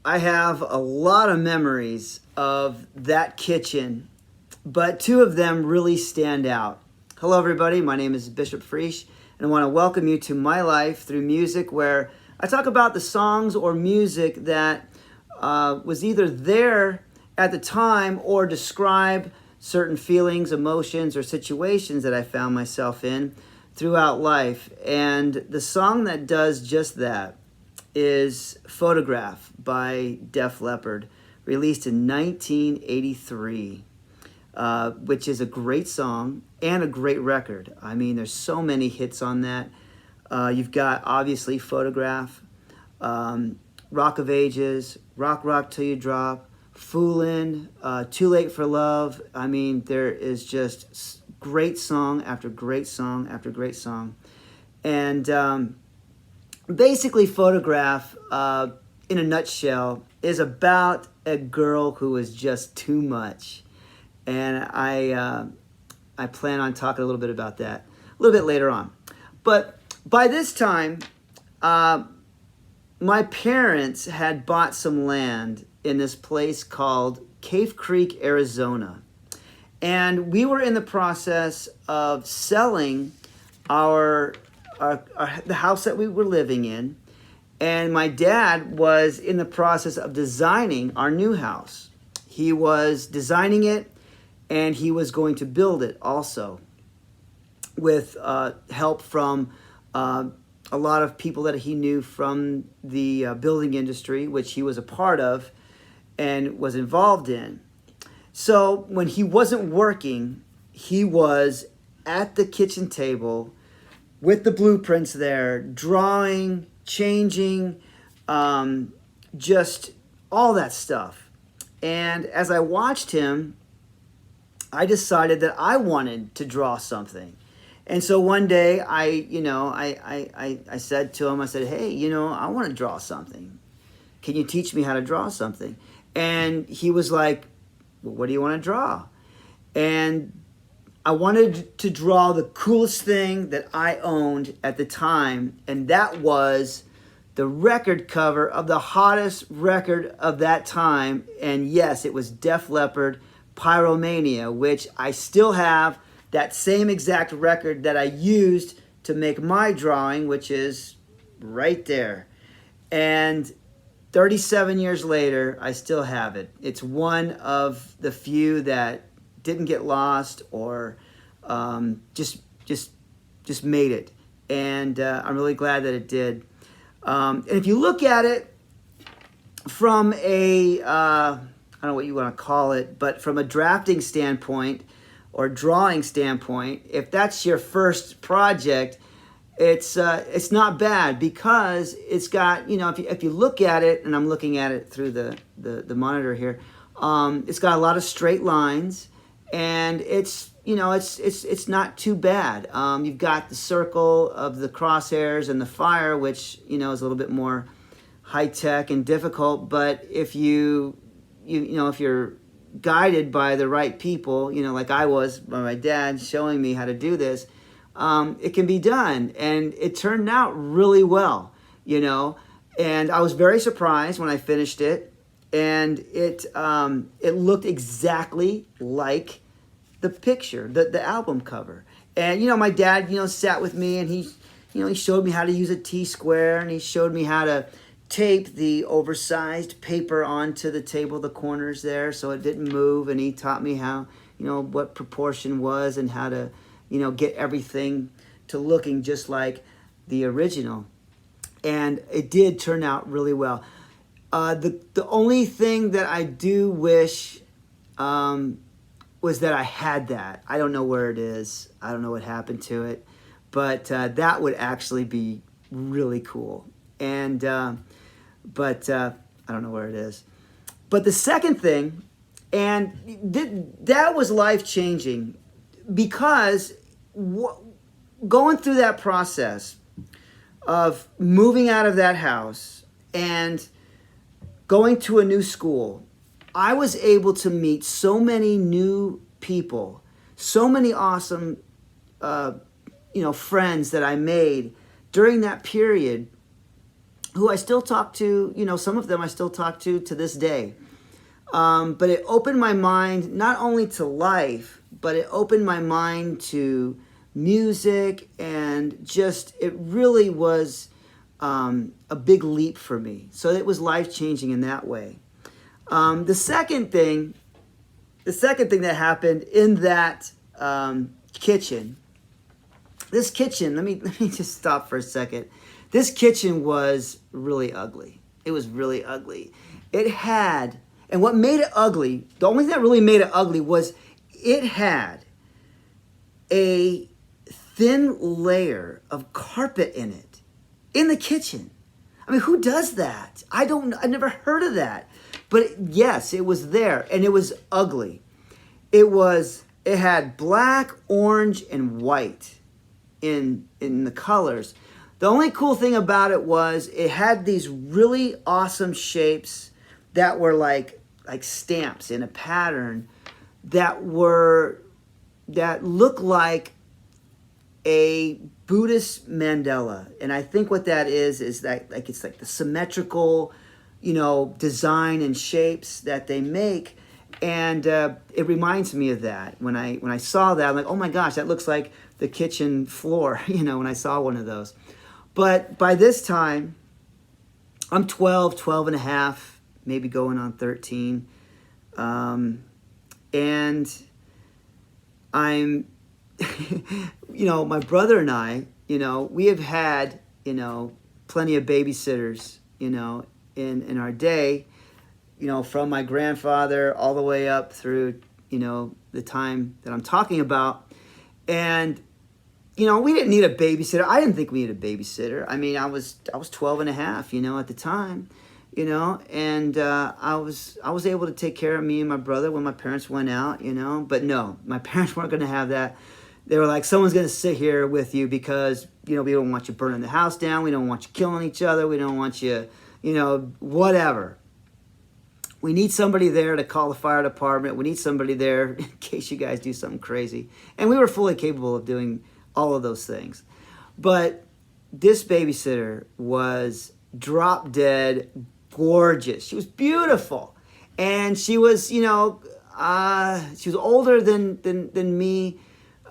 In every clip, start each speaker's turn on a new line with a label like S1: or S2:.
S1: I have a lot of memories of that kitchen, but two of them really stand out. Hello, everybody. My name is Bishop Friesch, and I want to welcome you to my life through music, where I talk about the songs or music that was either there at the time or describe certain feelings, emotions, or situations that I found myself in throughout life. And the song that does just that is Photograph by Def Leppard, released in 1983, which is a great song and a great record. I mean, there's so many hits on that. You've got, obviously, Photograph, Rock of Ages, Rock Rock Till You Drop, Foolin', Too Late for Love. I mean, there is just great song after great song after great song. And basically, Photograph, in a nutshell, is about a girl who is just too much. And I plan on talking a little bit about that a little bit later on. But by this time, my parents had bought some land in this place called Cave Creek, Arizona. And we were in the process of selling the house that we were living in, and my dad was in the process of designing our new house. He was designing it, and he was going to build it also, with help from a lot of people that he knew from the building industry, which he was a part of and was involved in. So when he wasn't working, he was at the kitchen table with the blueprints there, drawing, changing, just all that stuff. And as I watched him, I decided that I wanted to draw something. And so one day I said to him, I said, hey, I want to draw something. Can you teach me how to draw something? And he was like, well, what do you want to draw? And I wanted to draw the coolest thing that I owned at the time, and that was the record cover of the hottest record of that time. And yes, it was Def Leppard, Pyromania, which I still have that same exact record that I used to make my drawing, which is right there. And 37 years later, I still have it. It's one of the few that didn't get lost or just made it. And I'm really glad that it did. And if you look at it from a, I don't know what you want to call it, but from a drafting standpoint or drawing standpoint, if that's your first project, it's not bad, because it's got, if you look at it, and I'm looking at it through the monitor here, it's got a lot of straight lines, and it's not too bad. You've got the circle of the crosshairs and the fire, which is a little bit more high tech and difficult. But if if you're guided by the right people, like I was by my dad showing me how to do this, it can be done. And it turned out really well, and I was very surprised when I finished it, and it looked exactly like the picture, the album cover. And my dad sat with me, and he showed me how to use a T-square, and he showed me how to tape the oversized paper onto the table, the corners there, so it didn't move. And he taught me how, what proportion was, and how to get everything to looking just like the original. And it did turn out really well. The only thing that I do wish was that I had that. I don't know where it is. I don't know what happened to it. But that would actually be really cool. And but I don't know where it is. But the second thing, and that was life-changing, because going through that process of moving out of that house and going to a new school, I was able to meet so many new people, so many awesome, friends that I made during that period who I still talk to, some of them I still talk to this day. But it opened my mind not only to life, but it opened my mind to music, and just, it really was a big leap for me. So it was life-changing in that way. The second thing that happened in that kitchen, this kitchen, let me just stop for a second. This kitchen was really ugly. It was really ugly. It had, and what made it ugly, the only thing that really made it ugly was it had a thin layer of carpet in it, in the kitchen. I mean, who does that? I never heard of that. But yes, it was there, and it was ugly. It had black, orange, and white in the colors. The only cool thing about it was it had these really awesome shapes that were like stamps in a pattern that looked like a Buddhist mandala. And I think what that is that it's like the symmetrical, design and shapes that they make. And it reminds me of that. When I saw that, I'm like, oh my gosh, that looks like the kitchen floor, when I saw one of those. But by this time, I'm 12 and a half, maybe going on 13. And I'm, my brother and I, we have had, plenty of babysitters, in our day, from my grandfather all the way up through, the time that I'm talking about. And, we didn't need a babysitter. I didn't think we needed a babysitter. I mean, I was 12 and a half, at the time, and I was able to take care of me and my brother when my parents went out, but no, my parents weren't going to have that. They were like, someone's going to sit here with you because, we don't want you burning the house down. We don't want you killing each other. We don't want you, whatever. We need somebody there to call the fire department. We need somebody there in case you guys do something crazy. And we were fully capable of doing all of those things. But this babysitter was drop dead gorgeous. She was beautiful. And she was, she was older than me.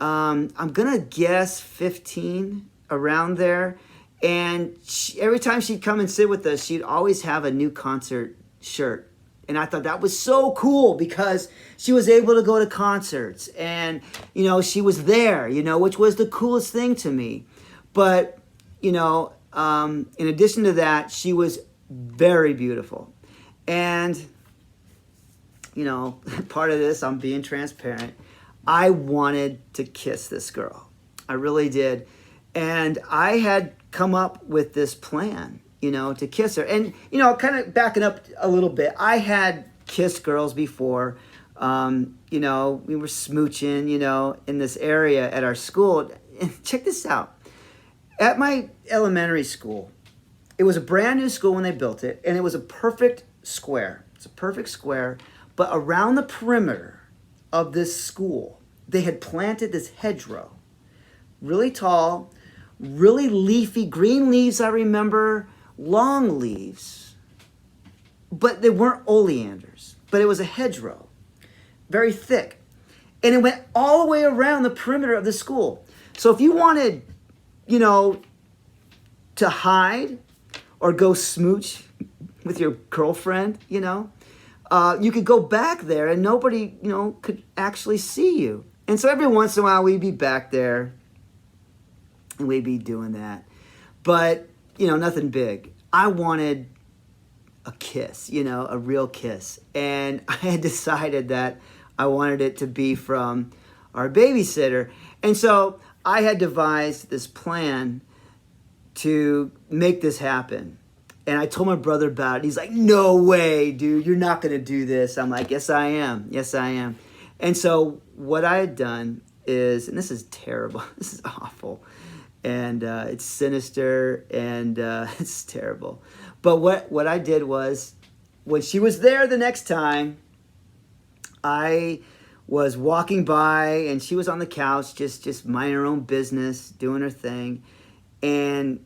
S1: I'm going to guess 15, around there. And every time she'd come and sit with us, she'd always have a new concert shirt. And I thought that was so cool because she was able to go to concerts and, she was there, which was the coolest thing to me. But, in addition to that, she was very beautiful. And, part of this, I'm being transparent. I wanted to kiss this girl. I really did. And I had come up with this plan, to kiss her. And, kind of backing up a little bit, I had kissed girls before. We were smooching, in this area at our school. And check this out. At my elementary school, it was a brand new school when they built it, and it was a perfect square. It's a perfect square. But around the perimeter of this school, they had planted this hedgerow. Really tall, really leafy, green leaves, I remember, long leaves. But they weren't oleanders, but it was a hedgerow, very thick. And it went all the way around the perimeter of the school. So if you wanted, to hide or go smooch with your girlfriend, you could go back there and nobody, could actually see you. And so every once in a while we'd be back there and we'd be doing that. But, nothing big. I wanted a kiss, a real kiss. And I had decided that I wanted it to be from our babysitter. And so I had devised this plan to make this happen. And I told my brother about it. He's like, no way, dude, you're not going to do this. I'm like, yes, I am. Yes, I am. And so what I had done is, and this is terrible, this is awful, and it's sinister, and it's terrible. But what I did was, when she was there the next time, I was walking by, and she was on the couch, just minding her own business, doing her thing, and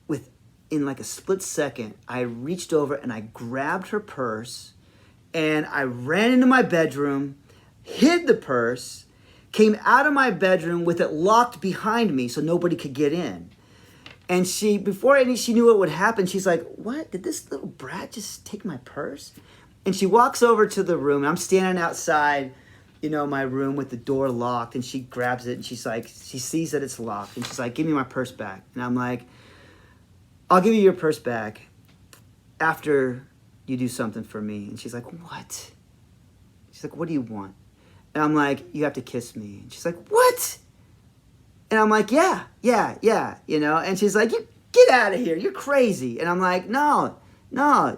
S1: with in like a split second, I reached over and I grabbed her purse and I ran into my bedroom, hid the purse, came out of my bedroom with it locked behind me so nobody could get in. And before she knew what would happen, she's like, what? Did this little brat just take my purse? And she walks over to the room. And I'm standing outside, my room with the door locked. And she grabs it and she's like, she sees that it's locked. And she's like, give me my purse back. And I'm like, I'll give you your purse back after you do something for me. And she's like, what? She's like, what do you want? And I'm like, you have to kiss me. And she's like, what? And I'm like, yeah. And she's like, get out of here. You're crazy. And I'm like, no.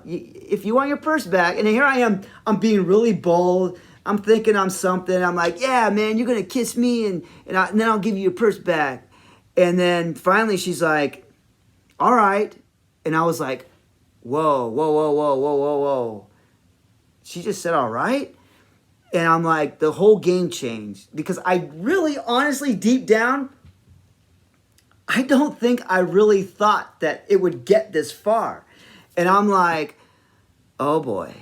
S1: If you want your purse back. And here I am. I'm being really bold. I'm thinking I'm something. I'm like, yeah, man, you're going to kiss me and then I'll give you your purse back. And then finally she's like, all right. And I was like, whoa. She just said, all right. And I'm like, the whole game changed. Because I really, honestly, deep down, I don't think I really thought that it would get this far. And I'm like, oh boy.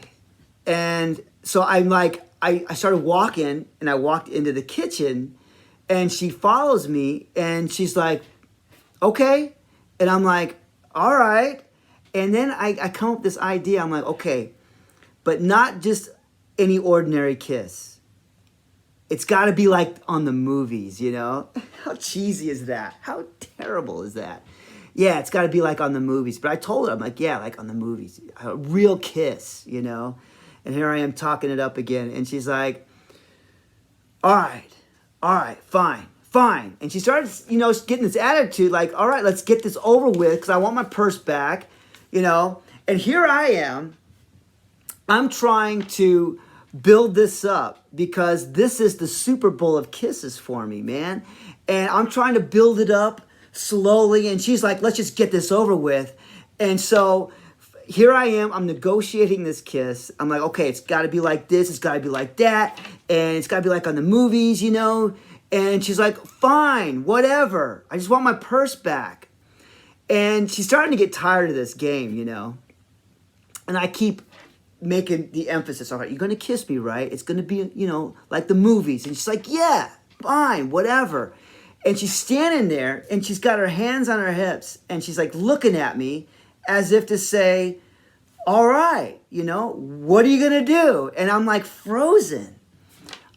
S1: And so I'm like, I started walking and I walked into the kitchen and she follows me and she's like, okay. And I'm like, all right. And then I come up with this idea. I'm like, okay, but not just any ordinary kiss. It's got to be like on the movies, How cheesy is that? How terrible is that? Yeah, it's got to be like on the movies. But I told her, I'm like, yeah, like on the movies. A real kiss, And here I am talking it up again. And she's like, all right, fine. And she started, getting this attitude like, all right, let's get this over with because I want my purse back, And here I am. I'm trying to build this up because this is the Super Bowl of kisses for me, man. And I'm trying to build it up slowly. And she's like, let's just get this over with. And so here I am. I'm negotiating this kiss. I'm like, okay, it's got to be like this. It's got to be like that. And it's got to be like on the movies, And she's like, fine, whatever. I just want my purse back. And she's starting to get tired of this game, And I keep making the emphasis, all right, you're going to kiss me, right? It's going to be, like the movies. And she's like, yeah, fine, whatever. And she's standing there and she's got her hands on her hips and she's like looking at me as if to say, all right, what are you going to do? And I'm like frozen.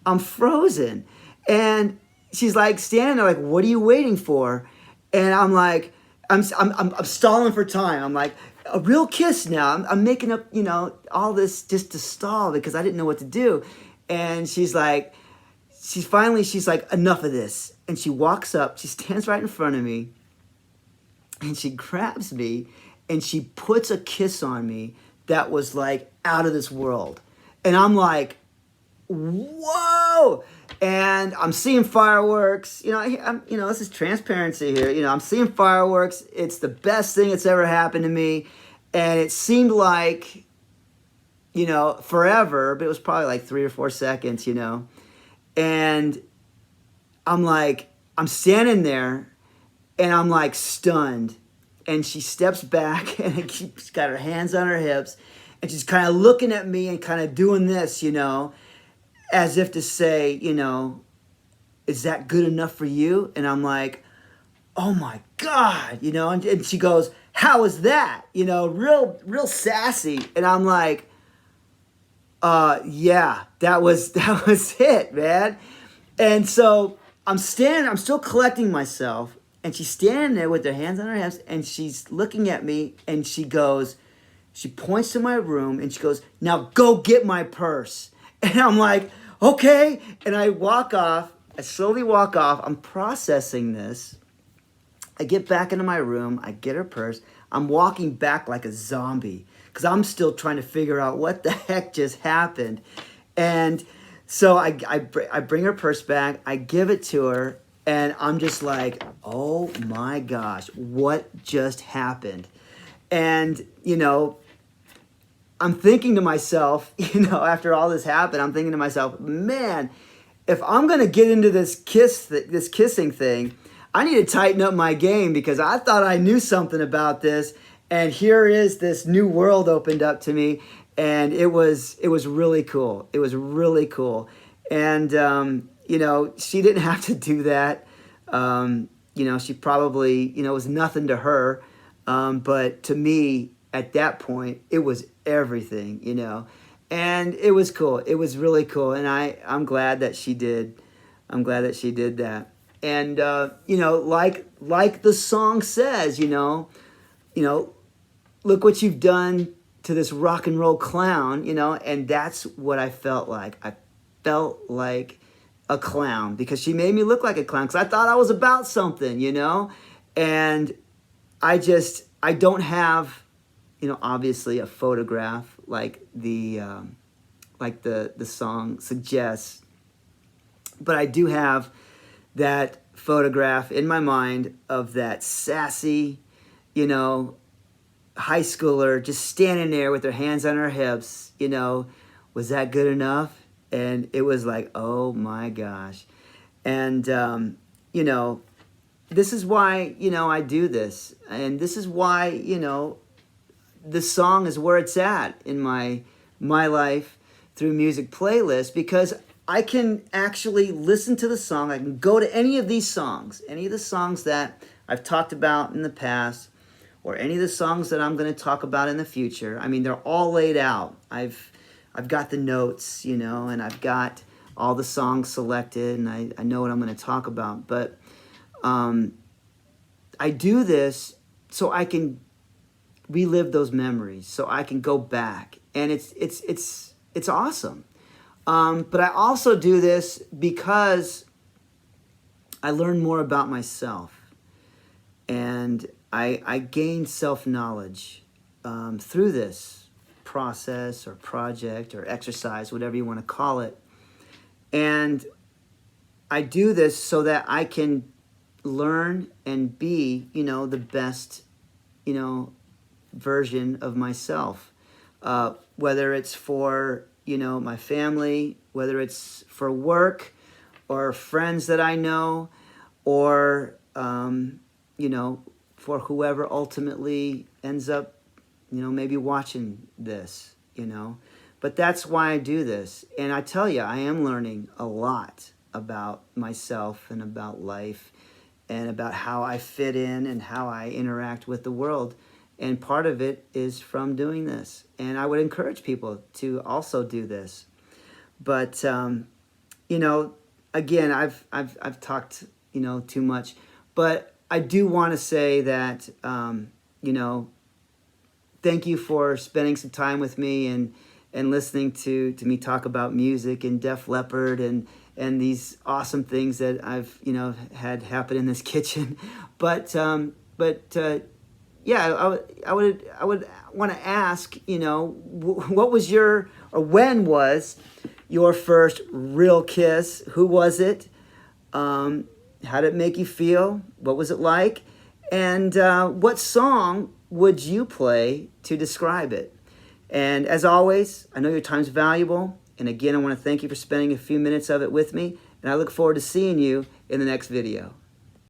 S1: I'm frozen. And she's like standing there like, what are you waiting for? And I'm like, I'm stalling for time. I'm like, a real kiss now. I'm making up, all this just to stall because I didn't know what to do. And she's like, enough of this. And she walks up, she stands right in front of me, and she grabs me, and she puts a kiss on me that was like out of this world. And I'm like, whoa! And I'm seeing fireworks. This is transparency here. I'm seeing fireworks. It's the best thing that's ever happened to me. And it seemed like, forever, but it was probably like 3 or 4 seconds, And I'm like, I'm standing there and I'm like stunned. And she steps back and she's got her hands on her hips and she's kind of looking at me and kind of doing this, as if to say, is that good enough for you? And I'm like, oh my God, and she goes, how is that? Real sassy. And I'm like, yeah, that was it, man. And so I'm still collecting myself, and she's standing there with her hands on her hips, and she's looking at me, and she points to my room, and she goes, now go get my purse. And I'm like, okay. And I slowly walk off. I'm processing this. I get back into my room. I get her purse. I'm walking back like a zombie because I'm still trying to figure out what the heck just happened. And so I bring her purse back. I give it to her. And I'm just like, oh my gosh, what just happened? And, I'm thinking to myself, after all this happened, I'm thinking to myself, man, if I'm going to get into this kissing thing, I need to tighten up my game because I thought I knew something about this. and here is this new world opened up to me, and it was really cool. It was really cool, and you know, she didn't have to do that. You know, she probably, you know, it was nothing to her, but to me at that point it was everything, you know, and it was cool. It was really cool, and I'm glad that she did. I'm glad that she did that, and you know, like the song says, you know, look what you've done to this rock and roll clown, you know, and that's what I felt like. I felt like a clown because she made me look like a clown because I thought I was about something, you know, and I don't have, you know, obviously a photograph like the song suggests, but I do have that photograph in my mind of that sassy, you know, high schooler just standing there with her hands on her hips, you know. Was that good enough? And it was like, oh my gosh. And you know, this is why, you know, I do this, and this is why, you know, this song is where it's at in my life through music playlists, because I can actually listen to the song. I can go to any of these songs, any of the songs that I've talked about in the past, or any of the songs that I'm going to talk about in the future. I mean, they're all laid out. I've got the notes, you know, and I've got all the songs selected, and I know what I'm going to talk about. But I do this so I can relive those memories, so I can go back, and it's awesome. But I also do this because I learn more about myself, and I gain self-knowledge through this process or project or exercise, whatever you want to call it. And I do this so that I can learn and be, you know, the best, you know, version of myself. Whether it's for, you know, my family, whether it's for work or friends that I know, or, you know, for whoever ultimately ends up, you know, maybe watching this, you know. But that's why I do this. And I tell you, I am learning a lot about myself and about life and about how I fit in and how I interact with the world. And part of it is from doing this. And I would encourage people to also do this. But, you know, again, I've talked, you know, too much. But I do want to say that, you know, thank you for spending some time with me and listening to me talk about music and Def Leppard and these awesome things that I've, you know, had happen in this kitchen. But yeah, I would want to ask, you know, what was your, or when was your first real kiss? Who was it? How did it make you feel? What was it like? And what song would you play to describe it? And as always, I know your time's valuable. And again, I want to thank you for spending a few minutes of it with me. And I look forward to seeing you in the next video.